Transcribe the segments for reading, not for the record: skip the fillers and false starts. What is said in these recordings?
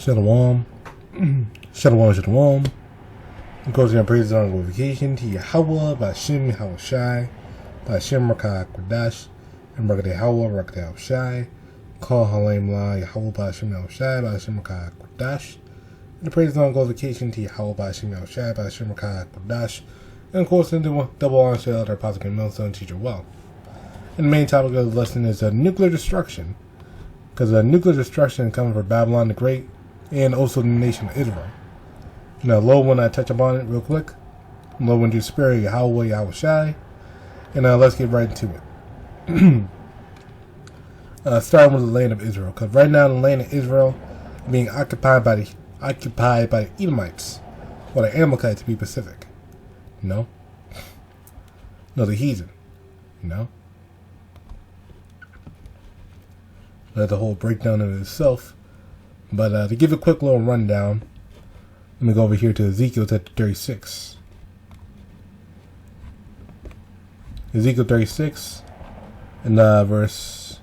Shalom. Shalom, shalom. Of course, we're going to praise on glorification to Yahawaah, BAHASHAM, YAHAWASHI, BAHASHAM, QADASH, and BARAK YAHAWAH, YAHAWASHI, call HALAHYAM, Yahawaah, BAHASHAM, YAHAWASHI, BAHASHAM, QADASH. And the praise on glorification to Yahawaah, BAHASHAM, YAHAWASHI, BAHASHAM, QADASH. And of course, in the double honor to Elder Apostle and Millstone Teacher well. And the main topic of the lesson is nuclear destruction. Because nuclear destruction coming for Babylon the Great and also the nation of Israel. Now, Lord, when I touch upon it real quick, Lord, when you spare Yahawaah, Yahawashi, and let's get right into it. Starting with the land of Israel, because right now the land of Israel is being occupied by the Edomites, or the Amalekites to be specific. No, the heathen. That's the whole breakdown of itself. But to give a quick little rundown, let me go over here to Ezekiel chapter 36. Ezekiel 36 and verse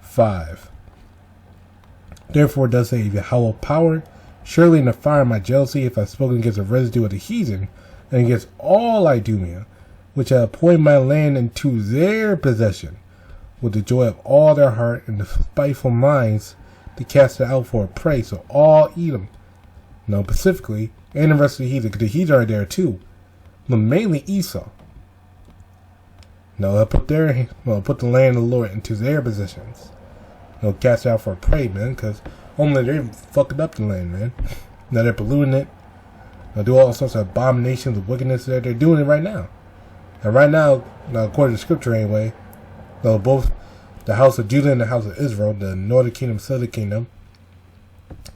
5. Therefore does say Yahawaah power, surely in the fire of my jealousy, if I have spoken against the residue of the heathen, and against all Idumea, which I appoint my land into their possession, with the joy of all their heart and the spiteful minds, to cast it out for a prey. So all Edom, specifically, and the rest of the heathen, because the heathen are there too, but mainly Esau. They'll put the land of the Lord into their possessions. They'll cast it out for a prey, man, because only they're fucking up the land, man. Now they're polluting it. They'll do all sorts of abominations of wickedness there. They're doing it right now. And right now, according to scripture anyway, both the house of Judah and the house of Israel, the northern kingdom, southern kingdom,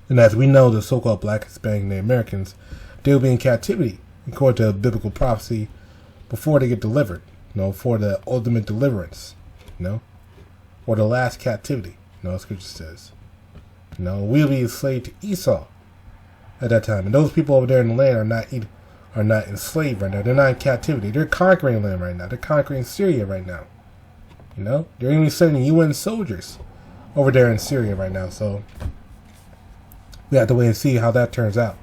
and as we know, the so-called black, Hispanic, and the Americans, they will be in captivity, according to biblical prophecy, before they get delivered, for the ultimate deliverance, or the last captivity, scripture says. We'll be enslaved to Esau at that time, and those people over there in the land are not enslaved right now. They're not in captivity. They're conquering land right now. They're conquering Syria right now. They're even sending UN soldiers over there in Syria right now. So we have to wait and see how that turns out.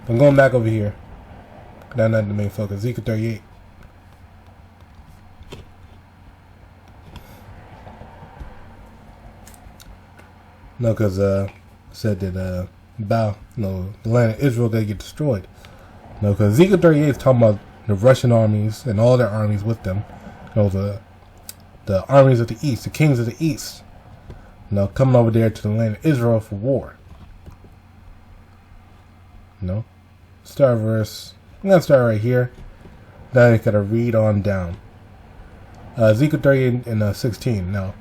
I'm going back over here. That's not the main focus. Ezekiel 38. Because said that the land of Israel, they get destroyed. Because Ezekiel 38 is talking about the Russian armies and all their armies with them. The armies of the east, the kings of the east, coming over there to the land of Israel for war. I'm gonna start right here. Then I gotta read on down. Ezekiel 38 and 16. Now,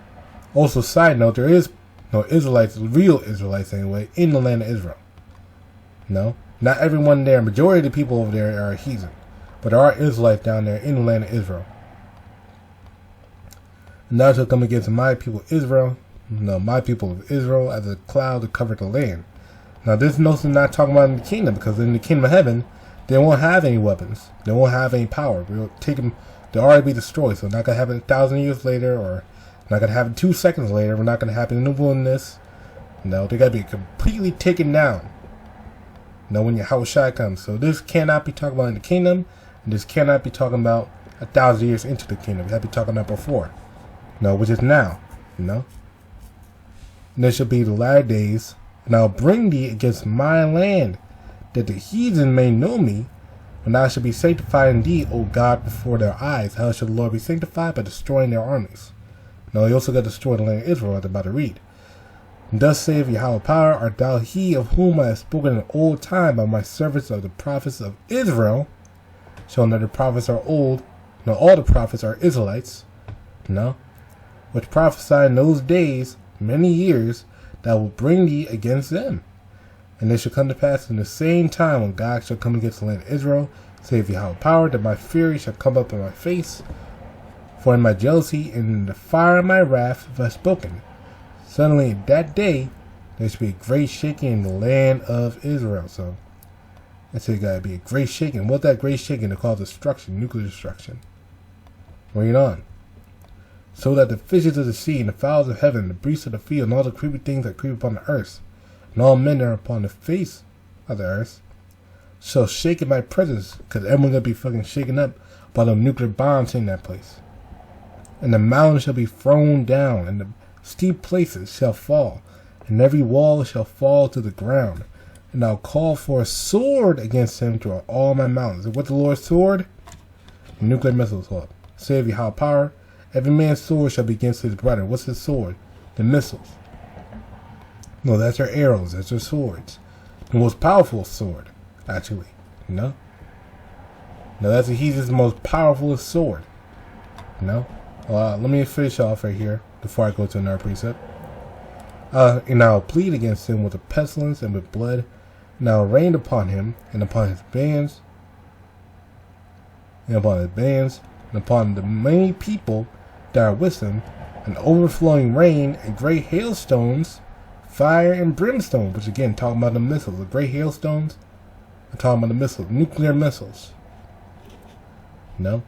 also side note, there is no Israelites, real Israelites anyway, in the land of Israel. Not everyone there. Majority of the people over there are heathen, but there are Israelites down there in the land of Israel. And thou shalt come against my people Israel, my people of Israel, as a cloud to cover the land. Now this notion is not talking about in the kingdom, because in the kingdom of heaven, they won't have any weapons. They won't have any power. We'll take them. They'll already be destroyed. So it's not going to happen 1,000 years later, or not going to happen 2 seconds later. We're not going to happen in the wilderness. They got to be completely taken down. When Yahawashi comes. So this cannot be talking about in the kingdom, and this cannot be talking about 1,000 years into the kingdom. We have to be talking about before. Which is now, And there shall be the latter days, and I'll bring thee against my land, that the heathen may know me, and I shall be sanctified in thee, O God, before their eyes. How shall the Lord be sanctified? By destroying their armies. He also got to destroy the land of Israel, as I'm about to read. And thus saith Yahawaah power, art thou he of whom I have spoken in old time by my servants of the prophets of Israel, showing that the prophets are old, all the prophets are Israelites, which prophesied in those days, many years, that I will bring thee against them. And it shall come to pass in the same time when God shall come against the land of Israel, saith Yahawaah power, that my fury shall come up in my face. For in my jealousy and in the fire of my wrath have I spoken. Suddenly in that day there shall be a great shaking in the land of Israel. So I say gotta be a great shaking. What's that great shaking to cause destruction, nuclear destruction? Read on. So that the fishes of the sea and the fowls of heaven, the beasts of the field, and all the creeping things that creep upon the earth, and all men that are upon the face of the earth shall shake in my presence, because everyone's gonna be fucking shaken up by the nuclear bombs in that place. And the mountains shall be thrown down, and the steep places shall fall, and every wall shall fall to the ground. And I'll call for a sword against him through all my mountains. And what's the Lord's sword? Nuclear missiles. Say of Yahweh power, every man's sword shall be against his brother. What's his sword? The missiles. No, that's their arrows. That's their swords. The most powerful sword, actually. You know? No, he's his most powerful sword. You know? Let me finish off right here before I go to another precept. And I'll plead against him with a pestilence and with blood. And I'll rain upon him and upon his bands, and upon the many people that are with him, an overflowing rain and great hailstones, fire and brimstone. Which again, talking about the missiles, the great hailstones. I'm talking about the missiles, nuclear missiles. No.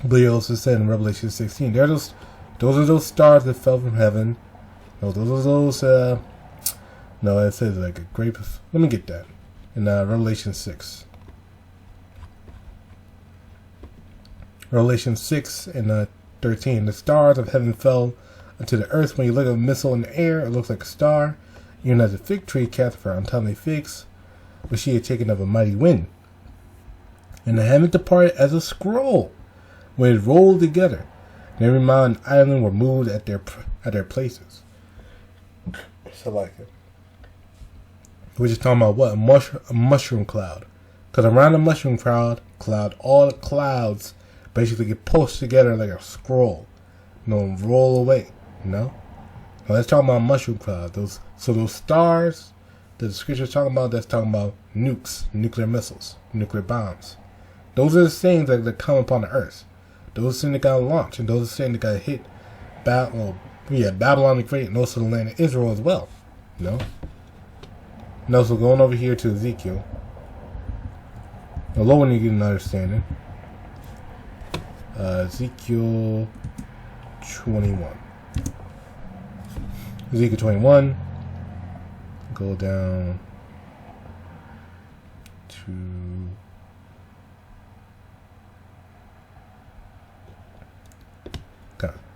But he also said in Revelation 16, those are those stars that fell from heaven. No, those are those. No, it says like a great. Let me get that in Revelation 6. Revelation 6 and 13. The stars of heaven fell unto the earth. When you look at a missile in the air, it looks like a star. Even as a fig tree cast for untimely figs, which she had taken of a mighty wind. And the heaven departed as a scroll, when it rolled together. And every mountain and island were moved at their places. So like it. We're just talking about what? A mushroom cloud. Because around the mushroom cloud, all the clouds basically get pushed together like a scroll. Roll away. Now let's talk about mushroom cloud. Those stars that the scripture is talking about, that's talking about nukes, nuclear missiles, nuclear bombs. Those are the things that come upon the earth. Those are the things that got launched, and those are the things that got hit Babylon the Great, and also the land of Israel as well. So going over here to Ezekiel. The lower one you get an understanding. Ezekiel 21. Ezekiel 21. Go down to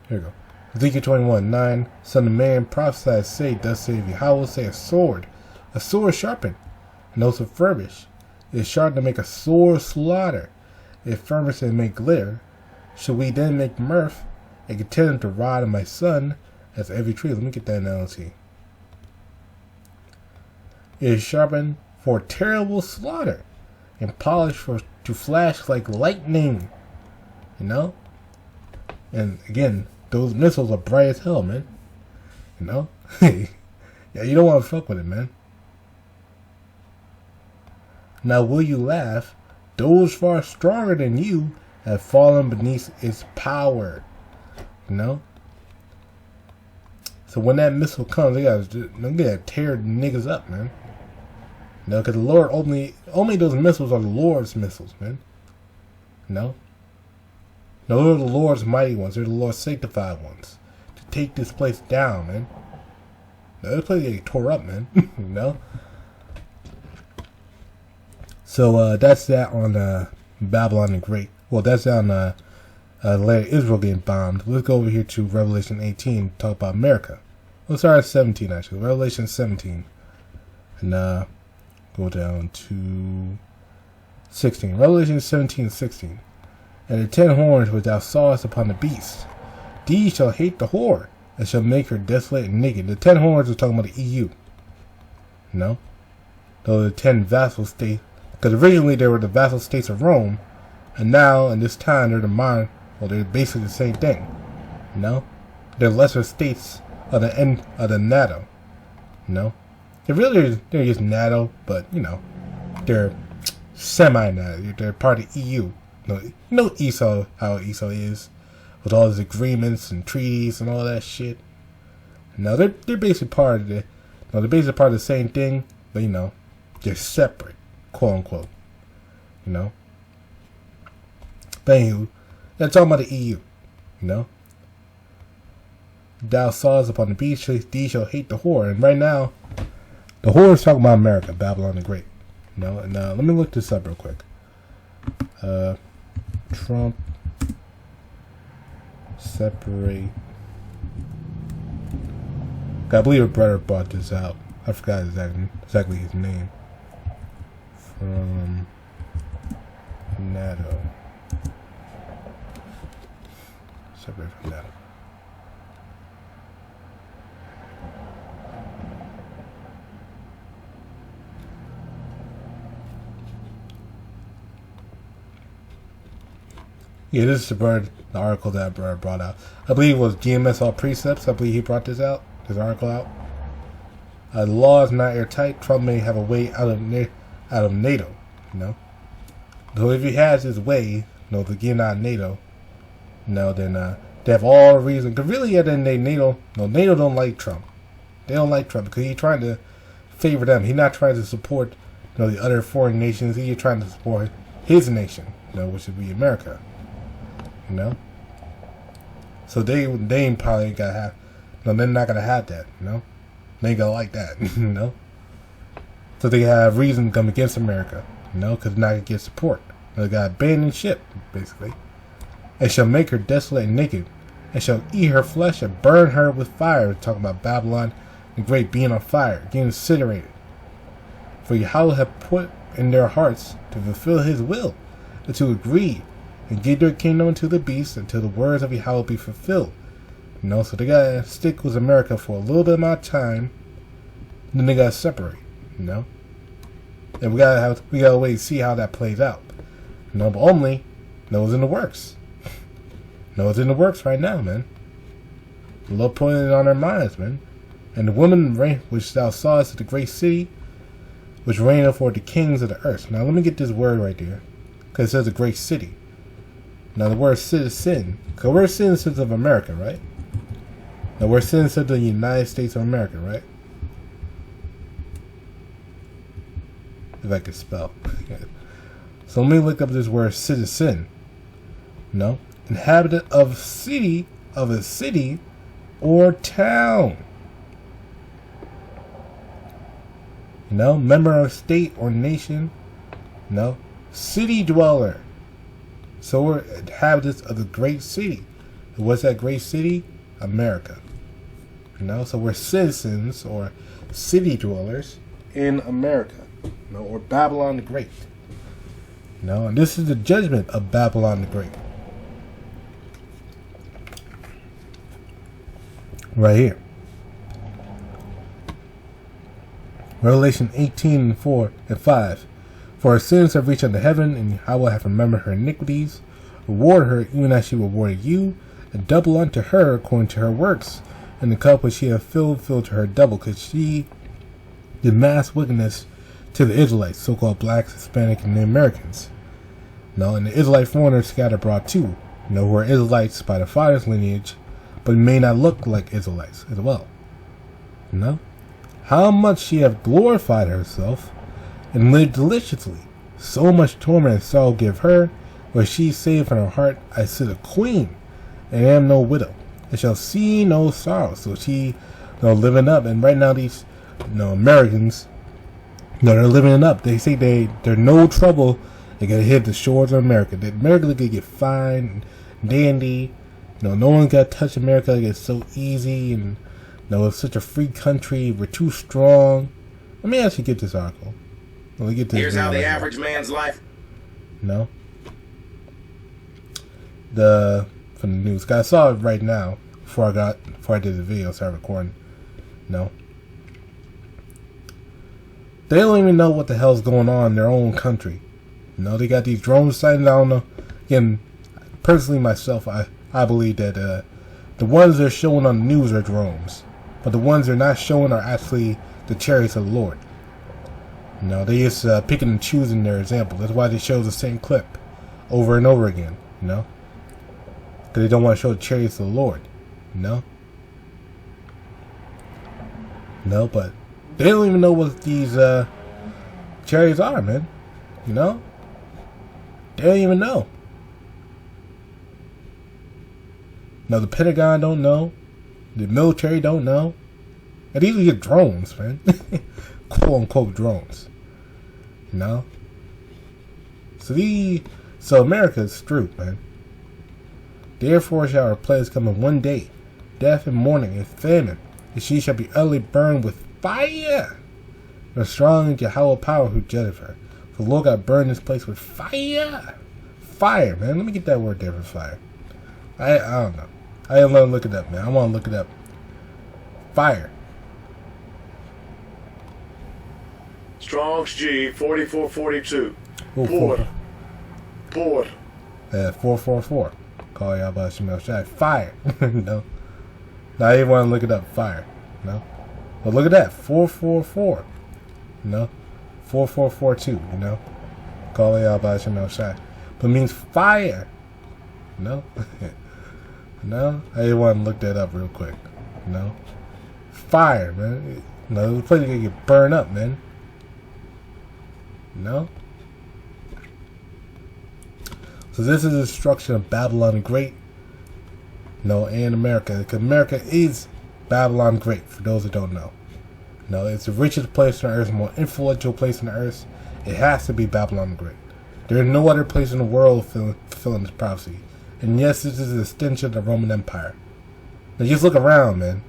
here we go. Ezekiel 21:9. Son of man, prophesy, say, thus saith Yahawashi, say a sword sharpened, and also furbished. It is sharp to make a sore slaughter. It furnished and make glitter. Should we then make mirth and contend the rod of my son as every tree? Let me get that analogy. It is sharpened for terrible slaughter, and polished to flash like lightning. And again, those missiles are bright as hell, man. Yeah, you don't want to fuck with it, man. Now will you laugh? Those far stronger than you have fallen beneath its power. So when that missile comes, they gotta tear niggas up, man. Because the Lord only those missiles are the Lord's missiles, man. Those are the Lord's mighty ones. They're the Lord's sanctified ones to take this place down, man. This place getting tore up, man. So that's that on Babylon the Great. Well, that's on the land of Israel getting bombed. Let's go over here to Revelation 18. Talk about America. Let's start at 17 actually. Revelation 17, and go down to 16. Revelation 17:16. And the 10 horns which thou sawest upon the beast, these shall hate the whore, and shall make her desolate and naked. The 10 horns are talking about the EU. Those are the 10 vassal states. Because originally they were the vassal states of Rome, and now in this time they're basically the same thing. They're lesser states of the end of the NATO. They're just NATO, but they're semi-NATO. They're part of the EU. Esau, how Esau is, with all his agreements and treaties and all that shit. They're basically part of they're basically part of the same thing, but they're separate, quote unquote. But anywho, that's talking about the EU. Thou sawest upon the beast, these shall hate the whore, and right now, The whore is talking about America, Babylon the Great. And let me look this up real quick. Trump separate. I believe a brother brought this out. I forgot exactly his name. From NATO. Separate from NATO. Yeah, this is the article that Brad brought out. I believe it was GMS All Precepts. I believe he brought this article out. The law is not airtight. Trump may have a way out of NATO. So if he has his way, to get out of NATO, then they have all the reason. Because really, at the end of the day, NATO don't like Trump. They don't like Trump because he's trying to favor them. He's not trying to support, the other foreign nations. He's trying to support his nation, which would be America. So they ain't probably gonna have. They're not gonna have that. They ain't gonna like that. So they have reason to come against America. Because they're not gonna get support. They got abandoned ship, basically. And shall make her desolate and naked, and shall eat her flesh and burn her with fire. We're talking about Babylon the Great being on fire, getting incinerated. For Yahawashi have put in their hearts to fulfill his will, and to agree, and give their kingdom unto the beast until the words of Yahawashi be fulfilled. So they gotta stick with America for a little bit amount of time, and then they gotta separate. And we gotta wait and see how that plays out. But only, it's in the works. It's in the works right now, man. The Lord putting it on our minds, man. And the woman which thou sawest is the great city, which reigneth for the kings of the earth. Now let me get this word right there, because it says a great city. Now the word citizen, because we're citizens of America, right? Now we're citizens of the United States of America, right? If I could spell. So let me look up this word citizen. Inhabitant of a city or town. Member of state or nation. City dweller. So we're inhabitants of the great city. And what's that great city? America. So we're citizens or city dwellers in America. Or Babylon the Great. And this is the judgment of Babylon the Great. Right here. Revelation 18:4 and 5. For her sins have reached unto heaven, and Yahawashi hath remembered her iniquities. Reward her even as she rewarded you, and double unto her according to her works. And the cup which she hath filled to her double, because she did mass wickedness to the Israelites, so-called blacks, Hispanic, and the Americans. And the Israelite foreigners scattered abroad too, who are Israelites by the father's lineage, but may not look like Israelites as well. How much she hath glorified herself, and lived deliciously. So much torment and sorrow give her, where she saith in her heart, I sit a queen, and am no widow, and shall see no sorrow. So she, living up. And right now these, Americans, they're living it up. They say they're no trouble. They gotta hit the shores of America. That America could get fine and dandy. No one got to touch America. It's so easy, and it's such a free country. We're too strong. Let me actually get this article. Let me get this. Here's how the average man's life. From the news. I saw it right now before I did the video. Started recording. They don't even know what the hell's going on in their own country. They got these drones sighted. I don't know. Again, personally myself, I believe that the ones they're showing on the news are drones, but the ones they're not showing are actually the chariots of the Lord. They just picking and choosing their example. That's why they show the same clip over and over again. Because they don't want to show the chariots of the Lord. But they don't even know what these chariots are, man. They don't even know. The Pentagon don't know. The military don't know. And these are just drones, man. quote unquote drones. You know? So America is screwed, man. Therefore shall our plagues come in one day, death and mourning and famine, and she shall be utterly burned with fire. The strong Yahawashi power who judgeth her. For the Lord God burned this place with fire. Fire, man. Let me get that word there for fire. I don't know. I didn't let him look it up, man. I want to look it up. Fire. Strong's G 4442. Ooh, Port. 444. Call Yahawashi. Fire. No. Now I didn't want to look it up. Fire. No. But look at that. 444. No. 4442. You know. Call Yahawashi. But it means fire. No. No. I didn't want to look that up real quick. No. Fire, man. No, the place is gonna get burned up, man. No. So this is the destruction of Babylon the Great. No, and America. Because America is Babylon Great, for those that don't know. No, it's the richest place on earth, the more influential place on earth. It has to be Babylon the Great. There is no other place in the world fulfilling this prophecy. And yes, this is an extension of the Roman Empire. Now just look around, man.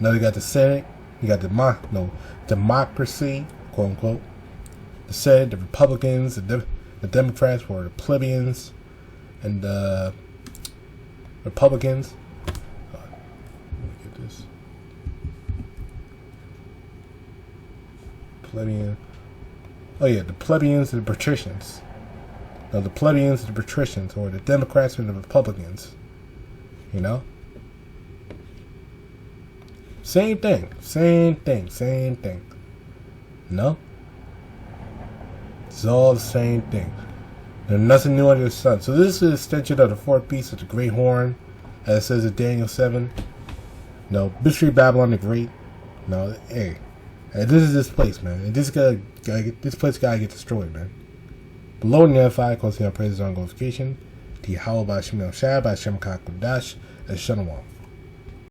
Now you got the Senate, you got democracy, quote unquote. The Senate, the Republicans, the Democrats were the plebeians, and the Republicans. Let me get this. Plebeian. Oh yeah, the plebeians and the patricians. Now the plebeians and the patricians, or the Democrats and the Republicans. You know? Same thing. No? It's all the same thing. There's nothing new under the sun. So this is an extension of the fourth beast of the great horn, as it says in Daniel 7. No, Mystery Babylon the Great. No, hey. This is this place, man. And this place gotta get destroyed, man. Below the F5, cause praises on glorification. The Yahawashi, by Shem QADASH, and Shalom.